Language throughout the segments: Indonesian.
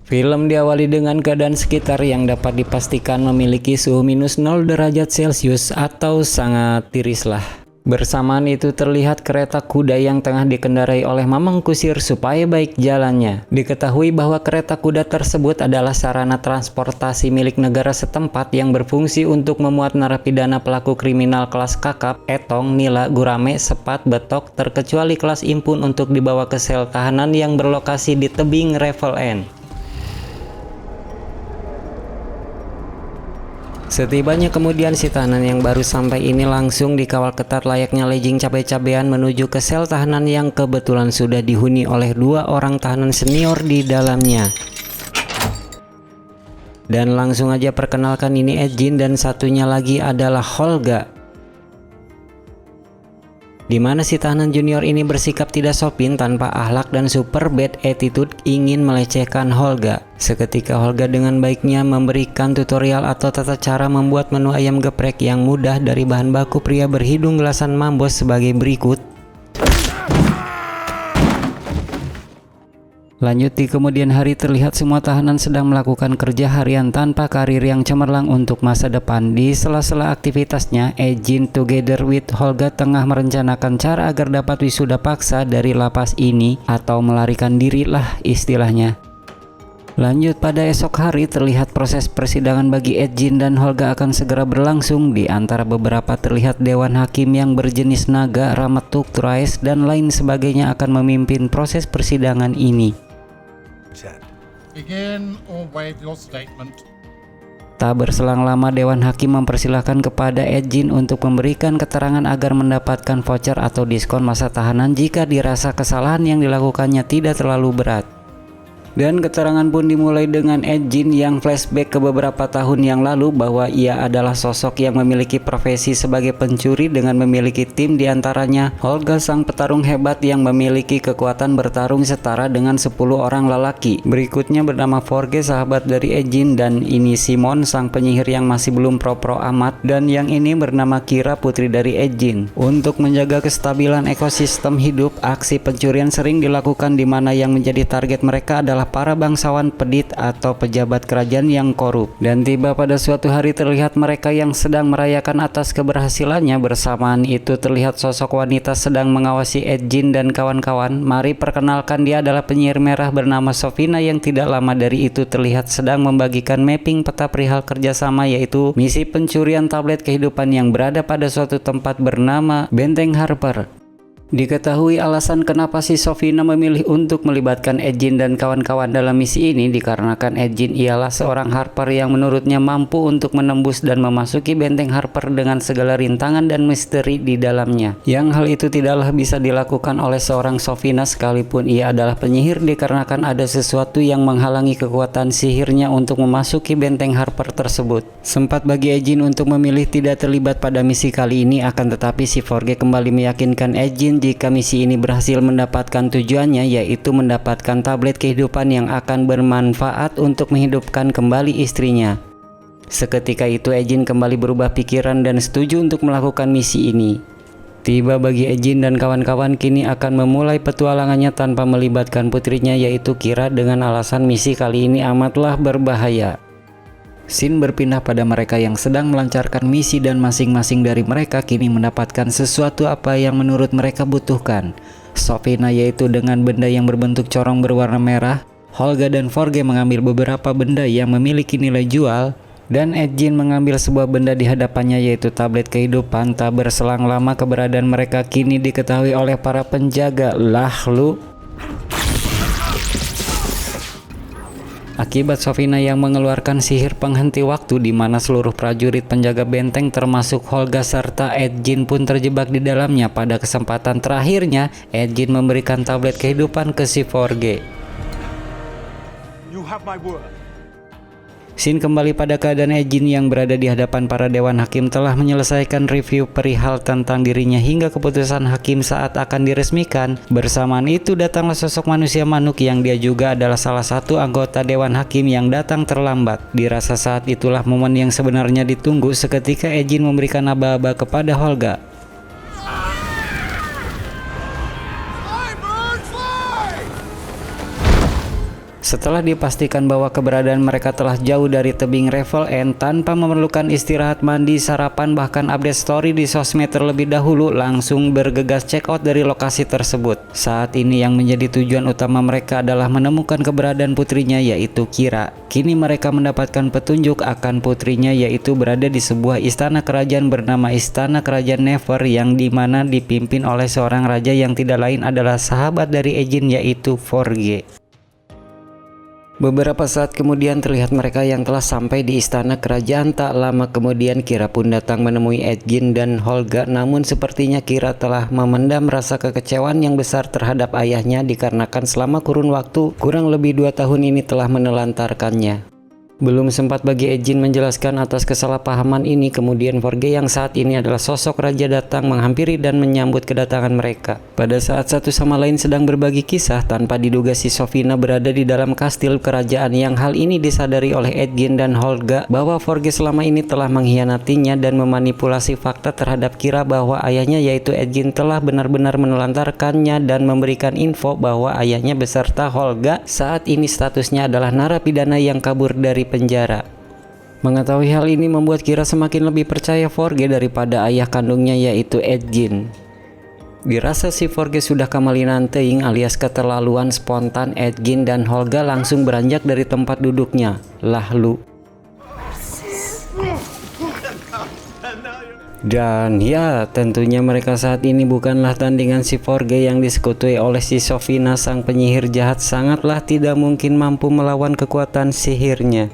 Film diawali dengan keadaan sekitar yang dapat dipastikan memiliki suhu minus 0 derajat Celcius atau sangat tiris lah. Bersamaan itu terlihat kereta kuda yang tengah dikendarai oleh Mamang Kusir supaya baik jalannya. Diketahui bahwa kereta kuda tersebut adalah sarana transportasi milik negara setempat yang berfungsi untuk memuat narapidana pelaku kriminal kelas kakap, etong, nila, gurame, sepat, betok, terkecuali kelas impun untuk dibawa ke sel tahanan yang berlokasi di tebing Revel End. Setibanya kemudian si tahanan yang baru sampai ini langsung dikawal ketat layaknya lejing cabe-cabean menuju ke sel tahanan yang kebetulan sudah dihuni oleh 2 orang tahanan senior di dalamnya. Dan langsung aja perkenalkan, ini Ejin dan satunya lagi adalah Holga. Dimana si tahanan junior ini bersikap tidak sopan tanpa akhlak dan super bad attitude ingin melecehkan Holga. Seketika Holga dengan baiknya memberikan tutorial atau tata cara membuat menu ayam geprek yang mudah dari bahan baku pria berhidung gelasan mambos sebagai berikut. Lanjut di kemudian hari terlihat semua tahanan sedang melakukan kerja harian tanpa karir yang cemerlang untuk masa depan. Di sela-sela aktivitasnya, Ejin together with Holga tengah merencanakan cara agar dapat wisuda paksa dari lapas ini atau melarikan diri lah istilahnya. Lanjut pada esok hari terlihat proses persidangan bagi Ejin dan Holga akan segera berlangsung. Di antara beberapa terlihat dewan hakim yang berjenis naga, ramatuk, turais, dan lain sebagainya akan memimpin proses persidangan ini. Begin or waive your statement. Tak berselang lama dewan hakim mempersilahkan kepada Ejin untuk memberikan keterangan agar mendapatkan voucher atau diskon masa tahanan jika dirasa kesalahan yang dilakukannya tidak terlalu berat. Dan keterangan pun dimulai dengan Ejin yang flashback ke beberapa tahun yang lalu bahwa ia adalah sosok yang memiliki profesi sebagai pencuri dengan memiliki tim diantaranya Holga sang petarung hebat yang memiliki kekuatan bertarung setara dengan 10 orang lelaki. Berikutnya bernama Forge sahabat dari Ejin, dan ini Simon sang penyihir yang masih belum pro-pro amat, dan yang ini bernama Kira putri dari Ejin. Untuk menjaga kestabilan ekosistem hidup, aksi pencurian sering dilakukan di mana yang menjadi target mereka adalah para bangsawan pedit atau pejabat kerajaan yang korup. Dan tiba pada suatu hari terlihat mereka yang sedang merayakan atas keberhasilannya. Bersamaan itu terlihat sosok wanita sedang mengawasi Ejin dan kawan-kawan. Mari perkenalkan, dia adalah penyihir merah bernama Sofina yang tidak lama dari itu terlihat sedang membagikan mapping peta perihal kerjasama, yaitu misi pencurian tablet kehidupan yang berada pada suatu tempat bernama Benteng Harper. Diketahui alasan kenapa si Sofina memilih untuk melibatkan Ejin dan kawan-kawan dalam misi ini dikarenakan Ejin ialah seorang Harper yang menurutnya mampu untuk menembus dan memasuki benteng Harper dengan segala rintangan dan misteri di dalamnya. Yang hal itu tidaklah bisa dilakukan oleh seorang Sofina sekalipun ia adalah penyihir dikarenakan ada sesuatu yang menghalangi kekuatan sihirnya untuk memasuki benteng Harper tersebut. Sempat bagi Ejin untuk memilih tidak terlibat pada misi kali ini, akan tetapi si Forge kembali meyakinkan Ejin jika misi ini berhasil mendapatkan tujuannya, yaitu mendapatkan tablet kehidupan yang akan bermanfaat untuk menghidupkan kembali istrinya. Seketika itu Ejin kembali berubah pikiran dan setuju untuk melakukan misi ini. Tiba bagi Ejin dan kawan-kawan kini akan memulai petualangannya tanpa melibatkan putrinya yaitu Kira dengan alasan misi kali ini amatlah berbahaya. Scene berpindah pada mereka yang sedang melancarkan misi dan masing-masing dari mereka kini mendapatkan sesuatu apa yang menurut mereka butuhkan. Sofina yaitu dengan benda yang berbentuk corong berwarna merah, Holga dan Forge mengambil beberapa benda yang memiliki nilai jual, dan Ejin mengambil sebuah benda di hadapannya yaitu tablet kehidupan. Tak berselang lama keberadaan mereka kini diketahui oleh para penjaga. Lah lu. Akibat Sofina yang mengeluarkan sihir penghenti waktu di mana seluruh prajurit penjaga benteng termasuk Holga serta Ejin pun terjebak di dalamnya. Pada kesempatan terakhirnya, Ejin memberikan tablet kehidupan ke si Forge. You have my word. Scene kembali pada keadaan Ejin yang berada di hadapan para dewan hakim telah menyelesaikan review perihal tentang dirinya hingga keputusan hakim saat akan diresmikan. Bersamaan itu datanglah sosok manusia manuk yang dia juga adalah salah satu anggota dewan hakim yang datang terlambat. Dirasa saat itulah momen yang sebenarnya ditunggu. Seketika Ejin memberikan aba-aba kepada Holga. Setelah dipastikan bahwa keberadaan mereka telah jauh dari tebing Revel End tanpa memerlukan istirahat, mandi, sarapan, bahkan update story di sosmed terlebih dahulu, langsung bergegas check out dari lokasi tersebut. Saat ini yang menjadi tujuan utama mereka adalah menemukan keberadaan putrinya, yaitu Kyra. Kini mereka mendapatkan petunjuk akan putrinya, yaitu berada di sebuah istana kerajaan bernama Istana Kerajaan Never, yang dimana dipimpin oleh seorang raja yang tidak lain adalah sahabat dari Ejin, yaitu Forge. Beberapa saat kemudian terlihat mereka yang telah sampai di istana kerajaan. Tak lama kemudian Kyra pun datang menemui Ejin dan Holga, namun sepertinya Kyra telah memendam rasa kekecewaan yang besar terhadap ayahnya dikarenakan selama kurun waktu kurang lebih 2 tahun ini telah menelantarkannya. Belum sempat bagi Ejin menjelaskan atas kesalahpahaman ini, kemudian Forge yang saat ini adalah sosok raja datang menghampiri dan menyambut kedatangan mereka. Pada saat satu sama lain sedang berbagi kisah, tanpa diduga si Sofina berada di dalam kastil kerajaan, yang hal ini disadari oleh Ejin dan Holga bahwa Forge selama ini telah mengkhianatinya dan memanipulasi fakta terhadap Kyra bahwa ayahnya yaitu Ejin telah benar-benar menelantarkannya dan memberikan info bahwa ayahnya beserta Holga saat ini statusnya adalah narapidana yang kabur dari penjara. Mengetahui hal ini membuat Kyra semakin lebih percaya Forge daripada ayah kandungnya yaitu Ejin. Dirasa si Forge sudah kamalinan teing alias keterlaluan spontan, Ejin dan Holga langsung beranjak dari tempat duduknya. Lah lu. Dan ya, tentunya mereka saat ini bukanlah tandingan si Forge yang disekutui oleh si Sofina, sang penyihir jahat sangatlah tidak mungkin mampu melawan kekuatan sihirnya.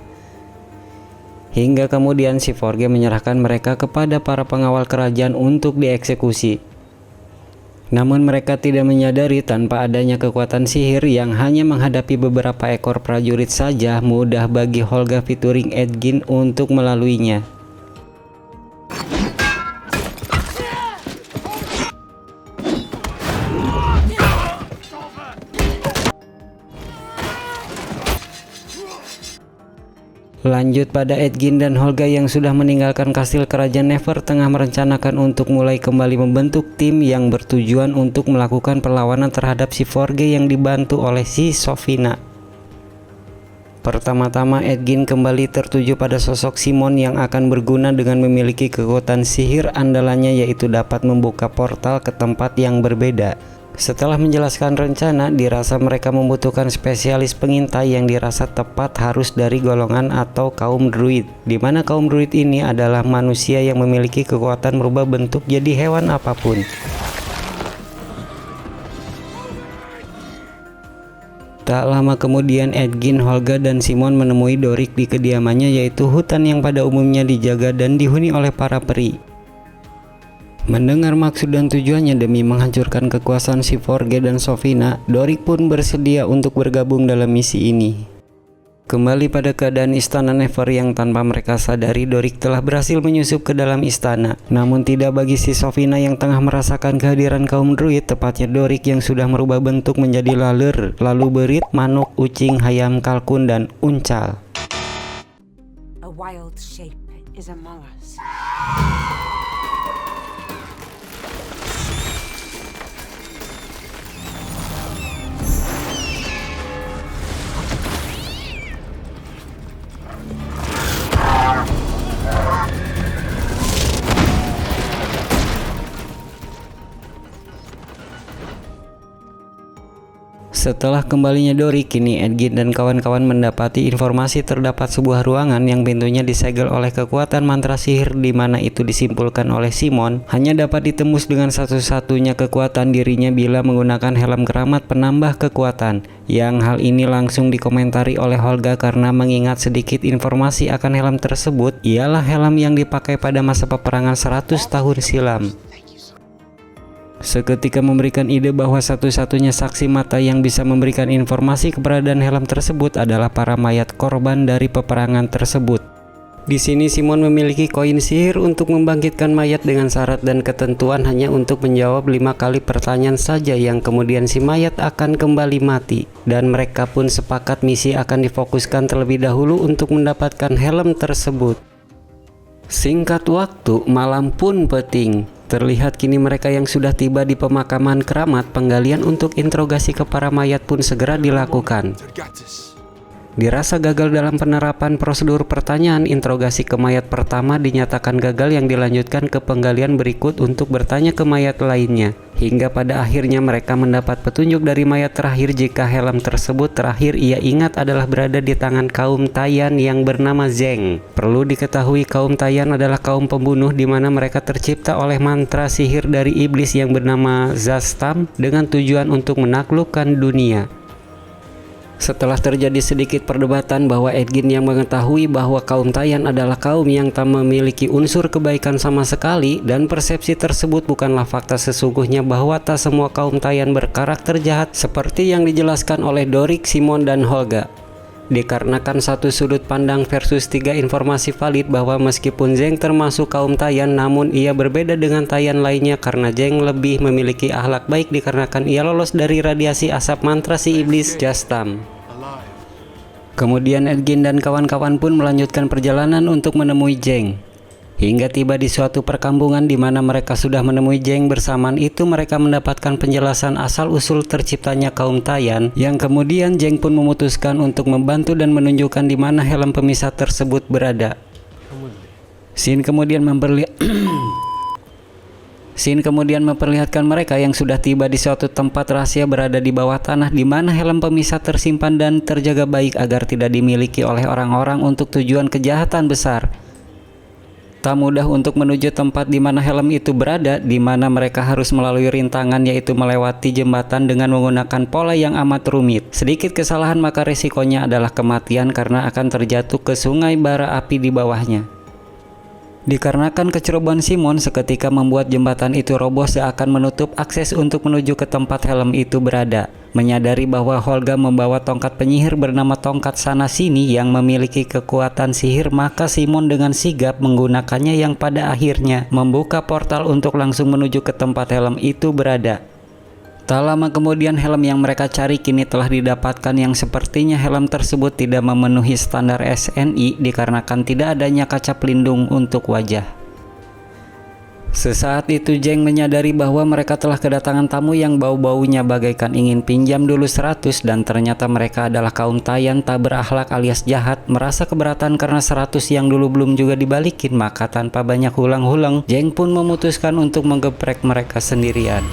Hingga kemudian si Forge menyerahkan mereka kepada para pengawal kerajaan untuk dieksekusi. Namun mereka tidak menyadari tanpa adanya kekuatan sihir yang hanya menghadapi beberapa ekor prajurit saja, mudah bagi Holga featuring Ejin untuk melaluinya. Lanjut pada Ejin dan Holga yang sudah meninggalkan kastil kerajaan Never tengah merencanakan untuk mulai kembali membentuk tim yang bertujuan untuk melakukan perlawanan terhadap si Forge yang dibantu oleh si Sofina. Pertama-tama Ejin kembali tertuju pada sosok Simon yang akan berguna dengan memiliki kekuatan sihir andalannya, yaitu dapat membuka portal ke tempat yang berbeda. Setelah menjelaskan rencana, dirasa mereka membutuhkan spesialis pengintai yang dirasa tepat harus dari golongan atau kaum druid, di mana kaum druid ini adalah manusia yang memiliki kekuatan merubah bentuk jadi hewan apapun. Tak lama kemudian Ejin, Holga, dan Simon menemui Dorik di kediamannya, yaitu hutan yang pada umumnya dijaga dan dihuni oleh para peri. Mendengar maksud dan tujuannya demi menghancurkan kekuasaan si Forge dan Sofina, Dorik pun bersedia untuk bergabung dalam misi ini. Kembali pada keadaan istana Never yang tanpa mereka sadari Dorik telah berhasil menyusup ke dalam istana. Namun tidak bagi si Sofina yang tengah merasakan kehadiran kaum druid, tepatnya Dorik yang sudah merubah bentuk menjadi laler, lalu berit, manuk, ucing, hayam, kalkun, dan uncal. A wild shape is among us. Setelah kembalinya Dorik, kini Ejin dan kawan-kawan mendapati informasi terdapat sebuah ruangan yang pintunya disegel oleh kekuatan mantra sihir, di mana itu disimpulkan oleh Simon hanya dapat ditembus dengan satu-satunya kekuatan dirinya bila menggunakan helm keramat penambah kekuatan. Yang hal ini langsung dikomentari oleh Holga karena mengingat sedikit informasi akan helm tersebut, ialah helm yang dipakai pada masa peperangan 100 tahun silam. Seketika memberikan ide bahwa satu-satunya saksi mata yang bisa memberikan informasi keberadaan helm tersebut adalah para mayat korban dari peperangan tersebut. Di sini Simon memiliki koin sihir untuk membangkitkan mayat dengan syarat dan ketentuan hanya untuk menjawab 5 kali pertanyaan saja, yang kemudian si mayat akan kembali mati. Dan mereka pun sepakat misi akan difokuskan terlebih dahulu untuk mendapatkan helm tersebut. Singkat waktu, malam pun peting. Terlihat kini mereka yang sudah tiba di pemakaman keramat, penggalian untuk interogasi ke para mayat pun segera dilakukan. Tergatis. Dirasa gagal dalam penerapan prosedur pertanyaan, interogasi ke mayat pertama dinyatakan gagal yang dilanjutkan ke penggalian berikut untuk bertanya ke mayat lainnya. Hingga pada akhirnya mereka mendapat petunjuk dari mayat terakhir jika helm tersebut terakhir ia ingat adalah berada di tangan kaum Taiyan yang bernama Zeng. Perlu diketahui kaum Taiyan adalah kaum pembunuh di mana mereka tercipta oleh mantra sihir dari iblis yang bernama Zastam dengan tujuan untuk menaklukkan dunia. Setelah terjadi sedikit perdebatan bahwa Edgin yang mengetahui bahwa kaum Taiyan adalah kaum yang tak memiliki unsur kebaikan sama sekali, dan persepsi tersebut bukanlah fakta sesungguhnya bahwa tak semua kaum Taiyan berkarakter jahat seperti yang dijelaskan oleh Dorik, Simon, dan Holga. Dikarenakan satu sudut pandang versus 3 informasi valid bahwa meskipun Zeng termasuk kaum Taiyan, namun ia berbeda dengan Taiyan lainnya karena Zeng lebih memiliki akhlak baik dikarenakan ia lolos dari radiasi asap mantra si iblis Zastam. Kemudian Edgin dan kawan-kawan pun melanjutkan perjalanan untuk menemui Zeng. Hingga tiba di suatu perkampungan di mana mereka sudah menemui Zeng. Bersamaan itu mereka mendapatkan penjelasan asal-usul terciptanya kaum Taiyan, yang kemudian Zeng pun memutuskan untuk membantu dan menunjukkan di mana helm pemisah tersebut berada. Sin kemudian memperlihatkan mereka yang sudah tiba di suatu tempat rahasia berada di bawah tanah di mana helm pemisah tersimpan dan terjaga baik agar tidak dimiliki oleh orang-orang untuk tujuan kejahatan besar. Tak mudah untuk menuju tempat di mana helm itu berada, di mana mereka harus melalui rintangan yaitu melewati jembatan dengan menggunakan pola yang amat rumit. Sedikit kesalahan maka resikonya adalah kematian karena akan terjatuh ke sungai bara api di bawahnya. Dikarenakan kecerobohan Simon, seketika membuat jembatan itu roboh seakan menutup akses untuk menuju ke tempat helm itu berada. Menyadari bahwa Holga membawa tongkat penyihir bernama tongkat sana sini yang memiliki kekuatan sihir, maka Simon dengan sigap menggunakannya yang pada akhirnya membuka portal untuk langsung menuju ke tempat helm itu berada. Tak lama kemudian helm yang mereka cari kini telah didapatkan, yang sepertinya helm tersebut tidak memenuhi standar SNI dikarenakan tidak adanya kaca pelindung untuk wajah. Sesaat itu Zeng menyadari bahwa mereka telah kedatangan tamu yang bau-baunya bagaikan ingin pinjam dulu 100, dan ternyata mereka adalah kaum Taiyan tak berakhlak alias jahat. Merasa keberatan karena 100 yang dulu belum juga dibalikin, maka tanpa banyak hulang-hulang Zeng pun memutuskan untuk menggeprek mereka sendirian.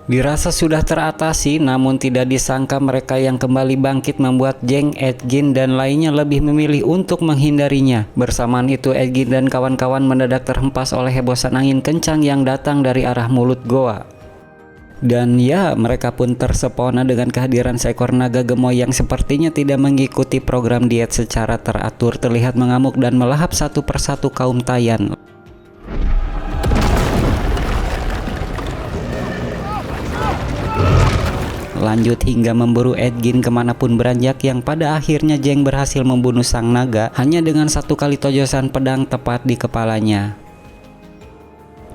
Dirasa sudah teratasi, namun tidak disangka mereka yang kembali bangkit membuat Zeng, Edgin, dan lainnya lebih memilih untuk menghindarinya. Bersamaan itu Edgin dan kawan-kawan mendadak terhempas oleh hembusan angin kencang yang datang dari arah mulut goa. Dan ya, mereka pun tersepona dengan kehadiran seekor naga gemoy yang sepertinya tidak mengikuti program diet secara teratur, terlihat mengamuk dan melahap satu persatu kaum Taiyan. Lanjut hingga memburu Edgin kemanapun beranjak, yang pada akhirnya Zeng berhasil membunuh sang naga hanya dengan satu kali tojosan pedang tepat di kepalanya.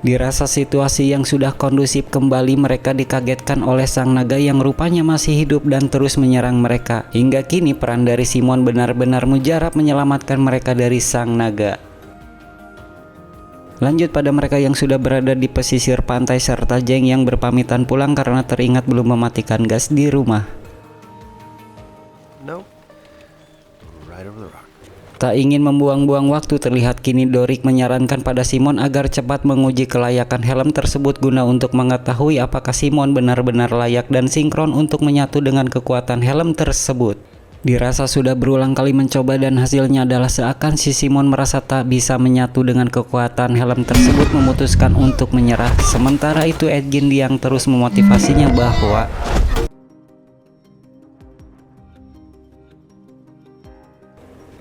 Dirasa situasi yang sudah kondusif kembali, mereka dikagetkan oleh sang naga yang rupanya masih hidup dan terus menyerang mereka. Hingga kini peran dari Simon benar-benar mujarab menyelamatkan mereka dari sang naga. Lanjut pada mereka yang sudah berada di pesisir pantai serta Zeng yang berpamitan pulang karena teringat belum mematikan gas di rumah. No. Right over the rock. Tak ingin membuang-buang waktu, terlihat kini Dorik menyarankan pada Simon agar cepat menguji kelayakan helm tersebut guna untuk mengetahui apakah Simon benar-benar layak dan sinkron untuk menyatu dengan kekuatan helm tersebut. Dirasa sudah berulang kali mencoba dan hasilnya adalah seakan si Simon merasa tak bisa menyatu dengan kekuatan helm tersebut, memutuskan untuk menyerah. Sementara itu Edgin yang terus memotivasinya bahwa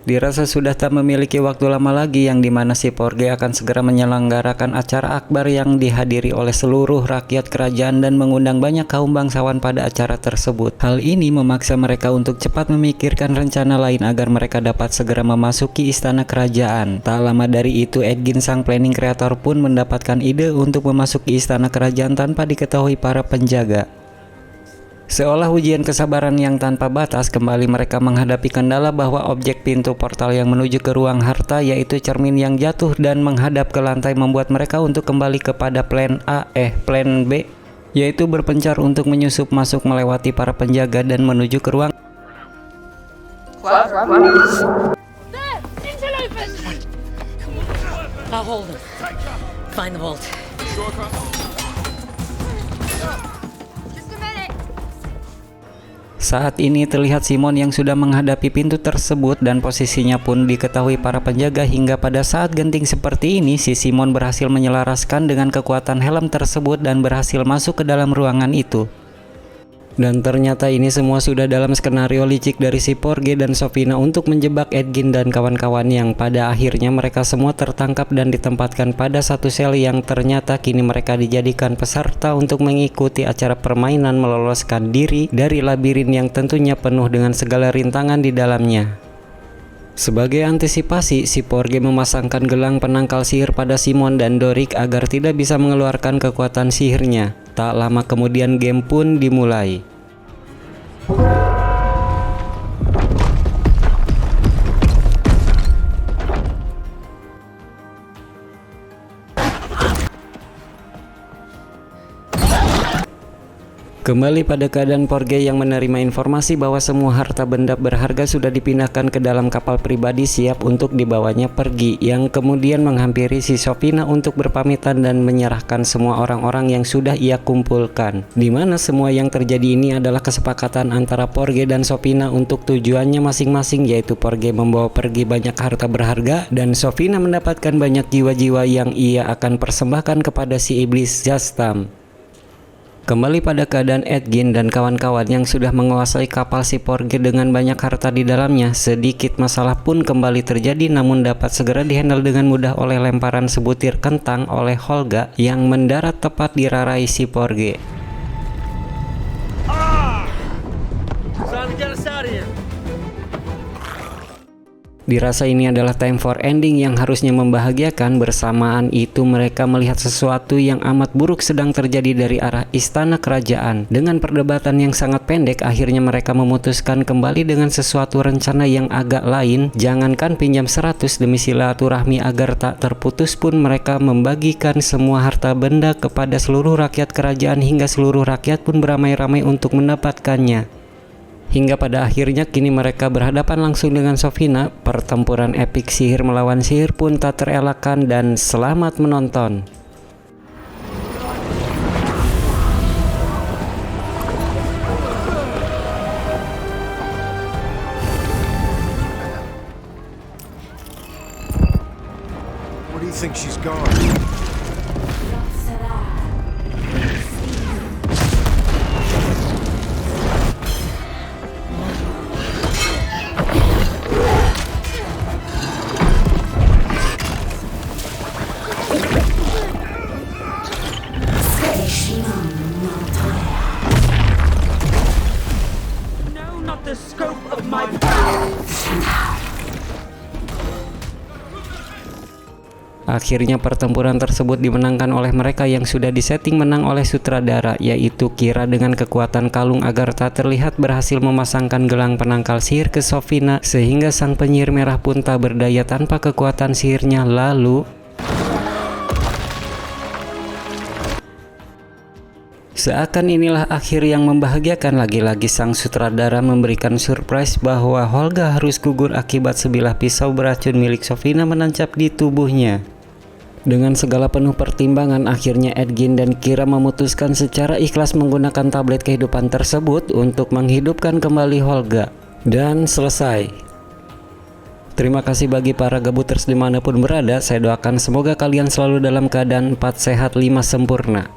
dirasa sudah tak memiliki waktu lama lagi, yang dimana si Porge akan segera menyelenggarakan acara akbar yang dihadiri oleh seluruh rakyat kerajaan dan mengundang banyak kaum bangsawan pada acara tersebut. Hal ini memaksa mereka untuk cepat memikirkan rencana lain agar mereka dapat segera memasuki istana kerajaan. Tak lama dari itu Edgin sang planning creator pun mendapatkan ide untuk memasuki istana kerajaan tanpa diketahui para penjaga. Seolah ujian kesabaran yang tanpa batas, kembali mereka menghadapi kendala bahwa objek pintu portal yang menuju ke ruang harta, yaitu cermin yang jatuh dan menghadap ke lantai, membuat mereka untuk kembali kepada plan B, yaitu berpencar untuk menyusup masuk melewati para penjaga dan menuju ke ruang. I'll hold him. Find the vault. Saat ini terlihat Simon yang sudah menghadapi pintu tersebut dan posisinya pun diketahui para penjaga. Hingga pada saat genting seperti ini, si Simon berhasil menyelaraskan dengan kekuatan helm tersebut dan berhasil masuk ke dalam ruangan itu. Dan ternyata ini semua sudah dalam skenario licik dari si Porge dan Sofina untuk menjebak Edgin dan kawan-kawan, yang pada akhirnya mereka semua tertangkap dan ditempatkan pada satu sel yang ternyata kini mereka dijadikan peserta untuk mengikuti acara permainan meloloskan diri dari labirin yang tentunya penuh dengan segala rintangan di dalamnya. Sebagai antisipasi, si Porge memasangkan gelang penangkal sihir pada Simon dan Doric agar tidak bisa mengeluarkan kekuatan sihirnya. Tak lama kemudian game pun dimulai. Kembali pada keadaan Porge yang menerima informasi bahwa semua harta benda berharga sudah dipindahkan ke dalam kapal pribadi siap untuk dibawanya pergi, yang kemudian menghampiri si Sofina untuk berpamitan dan menyerahkan semua orang-orang yang sudah ia kumpulkan. Dimana semua yang terjadi ini adalah kesepakatan antara Porge dan Sofina untuk tujuannya masing-masing, yaitu Porge membawa pergi banyak harta berharga dan Sofina mendapatkan banyak jiwa-jiwa yang ia akan persembahkan kepada si iblis Jastam. Kembali pada keadaan Edgin dan kawan-kawan yang sudah menguasai kapal si Porge dengan banyak harta di dalamnya, sedikit masalah pun kembali terjadi, namun dapat segera dihandle dengan mudah oleh lemparan sebutir kentang oleh Holga yang mendarat tepat di rarai si Porge. Dirasa ini adalah time for ending yang harusnya membahagiakan. Bersamaan itu mereka melihat sesuatu yang amat buruk sedang terjadi dari arah istana kerajaan. Dengan perdebatan yang sangat pendek, akhirnya mereka memutuskan kembali dengan sesuatu rencana yang agak lain. Jangankan pinjam 100 demi silaturahmi agar tak terputus pun, mereka membagikan semua harta benda kepada seluruh rakyat kerajaan hingga seluruh rakyat pun beramai-ramai untuk mendapatkannya. Hingga pada akhirnya kini mereka berhadapan langsung dengan Sofina. Pertempuran epik sihir melawan sihir pun tak terelakkan, dan selamat menonton. Where do you think she's gone? Akhirnya pertempuran tersebut dimenangkan oleh mereka yang sudah disetting menang oleh sutradara, yaitu Kira dengan kekuatan kalung agar tak terlihat berhasil memasangkan gelang penangkal sihir ke Sofina, sehingga sang penyihir merah pun tak berdaya tanpa kekuatan sihirnya. Lalu seakan inilah akhir yang membahagiakan, lagi-lagi sang sutradara memberikan surprise bahwa Holga harus gugur akibat sebilah pisau beracun milik Sofina menancap di tubuhnya. Dengan segala penuh pertimbangan, akhirnya Edgin dan Kira memutuskan secara ikhlas menggunakan tablet kehidupan tersebut untuk menghidupkan kembali Holga. Dan selesai. Terima kasih bagi para gabuters dimanapun berada. Saya doakan semoga kalian selalu dalam keadaan 4 sehat 5 sempurna.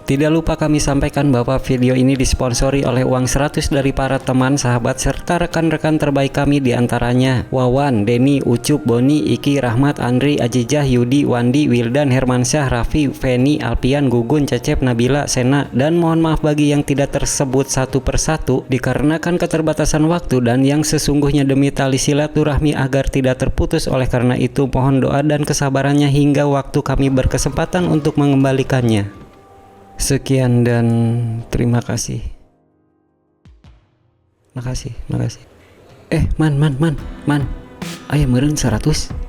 Tidak lupa kami sampaikan bahwa video ini disponsori oleh uang 100 dari para teman, sahabat, serta rekan-rekan terbaik kami, diantaranya Wawan, Denny, Ucup, Boni, Iki, Rahmat, Andri, Ajijah, Yudi, Wandi, Wildan, Hermansyah, Raffi, Feni, Alpian, Gugun, Cecep, Nabila, Sena, dan mohon maaf bagi yang tidak tersebut satu persatu dikarenakan keterbatasan waktu dan yang sesungguhnya demi tali silaturahmi agar tidak terputus. Oleh karena itu mohon doa dan kesabarannya hingga waktu kami berkesempatan untuk mengembalikannya. Sekian dan terima kasih. Makasih. Man. Aya meureun 100.